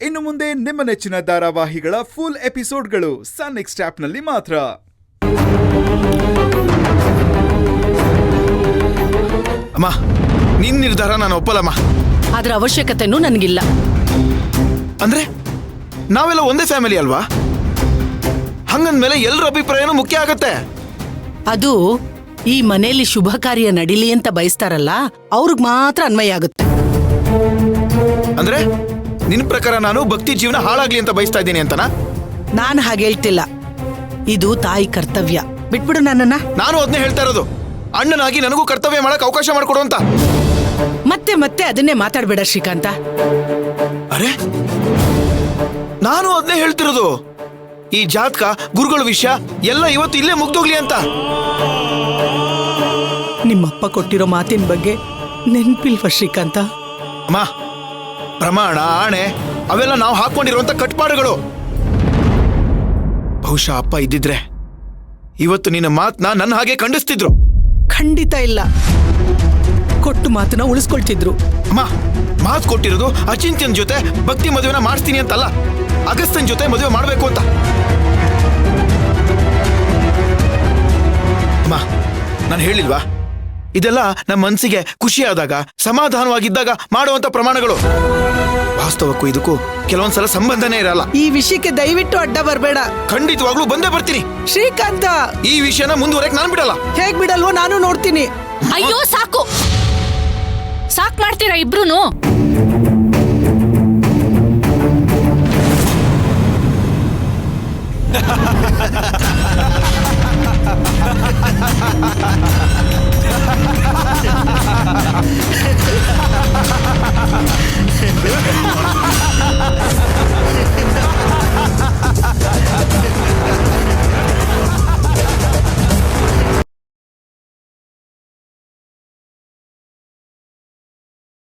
ಇನ್ನು ಮುಂದೆ ನಿಮ್ಮ ನೆಚ್ಚಿನ ಧಾರಾವಾಹಿಗಳ ಫುಲ್ ಎಪಿಸೋಡ್ಗಳು ಸನ್ ನೆಕ್ಸ್ಟ್ ಆಪ್ನಲ್ಲಿ ಮಾತ್ರ. ಅಮ್ಮ, ನಿನ್ ನಿರ್ಧಾರ ನಾನು ಒಪ್ಪಲಮ್ಮ. ಅದರ ಅವಶ್ಯಕತೆನೂ ನನಗಿಲ್ಲ. ಅಂದ್ರೆ ನಾವೆಲ್ಲ ಒಂದೇ ಫ್ಯಾಮಿಲಿ ಅಲ್ವಾ? ಹಂಗಂದ್ಮೇಲೆ ಎಲ್ಲರ ಅಭಿಪ್ರಾಯನೂ ಮುಖ್ಯ ಆಗತ್ತೆ. ಅದು ಈ ಮನೆಯಲ್ಲಿ ಶುಭ ಕಾರ್ಯ ನಡೀಲಿ ಅಂತ ಬಯಸ್ತಾರಲ್ಲ, ಅವ್ರಿಗೆ ಮಾತ್ರ ಅನ್ವಯ ಆಗುತ್ತೆ. ಅಂದ್ರೆ ನಿನ್ ಪ್ರಕಾರ ನಾನು ಭಕ್ತಿ ಜೀವನ ಹಾಳಾಗ್ಲಿ ಅಂತ ಬಯಸ್ತಾ ಇದ್ದೀನಿ ಅಂತನಾ? ನಾನು ಹಾಗೆ ಹೇಳ್ತಿಲ್ಲ. ಇದು ತಾಯಿ ಕರ್ತವ್ಯ. ಬಿಟ್ಬಿಡು ನನ್ನನ್ನ. ನಾನು ಅದನ್ನೇ ಹೇಳ್ತಾ ಇರೋದು. ಅಣ್ಣನಾಗಿ ನನಗೂ ಕರ್ತವ್ಯ ಮಾಡಕ್ ಅವಕಾಶ ಮಾಡಿಕೊಡು ಅಂತ. ಮತ್ತೆ ಮತ್ತೆ ಅದನ್ನೇ ಮಾತಾಡ್ಬೇಡ ಶ್ರೀಕಾಂತ. ಅರೆ, ನಾನು ಅದನ್ನೇ ಹೇಳ್ತಿರೋದು. ಈ ಜಾತಕ, ಗುರುಗಳ ವಿಷಯ ಎಲ್ಲ ಇವತ್ತು ಇಲ್ಲೇ ಮುಗ್ದೋಗ್ಲಿ ಅಂತ. ನಿಮ್ಮಪ್ಪ ಕೊಟ್ಟಿರೋ ಮಾತಿನ ಬಗ್ಗೆ ನೆನ್ಪಿಲ್ವ ಶ್ರೀಕಾಂತ? ಅಮ್ಮ, ಪ್ರಮಾಣ, ಆಣೆ ಅವೆಲ್ಲ ನಾವು ಹಾಕೊಂಡಿರುವಂತ ಕಟ್ಪಾಡುಗಳು. ಬಹುಶಃ ಅಪ್ಪ ಇದ್ದಿದ್ರೆ ಇವತ್ತು ನಿನ್ನ ಮಾತನ್ನ ನನ್ನ ಹಾಗೆ ಖಂಡಿಸ್ತಿದ್ರು. ಖಂಡಿತ ಇಲ್ಲ. ಕೊಟ್ಟು ಮಾತನ್ನ ಉಳಿಸ್ಕೊಳ್ತಿದ್ರು. ಅಮ್ಮ, ಮಾತು ಕೊಟ್ಟಿರೋದು ಅಚಿಂತ್ಯನ್ ಜೊತೆ ಭಕ್ತಿ ಮದುವೆನ ಮಾಡಿಸ್ತೀನಿ ಅಂತಲ್ಲ, ಅಗಸ್ತನ್ ಜೊತೆ ಮದುವೆ ಮಾಡಬೇಕು ಅಂತ. ಅಮ್ಮ, ನಾನು ಹೇಳಿಲ್ವಾ, ಇದೆಲ್ಲ ನಮ್ಮ ಮನಸ್ಸಿಗೆ ಖುಷಿಯಾದಾಗ, ಸಮಾಧಾನವಾಗಿದ್ದಾಗ ಮಾಡುವಂತ ಪ್ರಮಾಣಗಳು. ವಾಸ್ತವಕ್ಕೂ ಇದಕ್ಕೂ ಕೆಲವೊಂದ್ಸಲ ಸಂಬಂಧನೇ ಇರಲ್ಲ. ಈ ವಿಷಯಕ್ಕೆ ದಯವಿಟ್ಟು ಅಡ್ಡ ಬರಬೇಡ. ಖಂಡಿತವಾಗ್ಲೂ ಬಂದೇ ಬರ್ತೀನಿ ಶ್ರೀಕಾಂತ. ಈ ವಿಷಯನ ಮುಂದುವರೆಕ್ ನಾನು ಬಿಡಲ್ಲ. ಹೇಗ್ ಬಿಡಲ್ವೋ ನಾನು ನೋಡ್ತೀನಿ. ಅಯ್ಯೋ, ಸಾಕು ಮಾಡ್ತೀರಾ ಇಬ್ರುನು.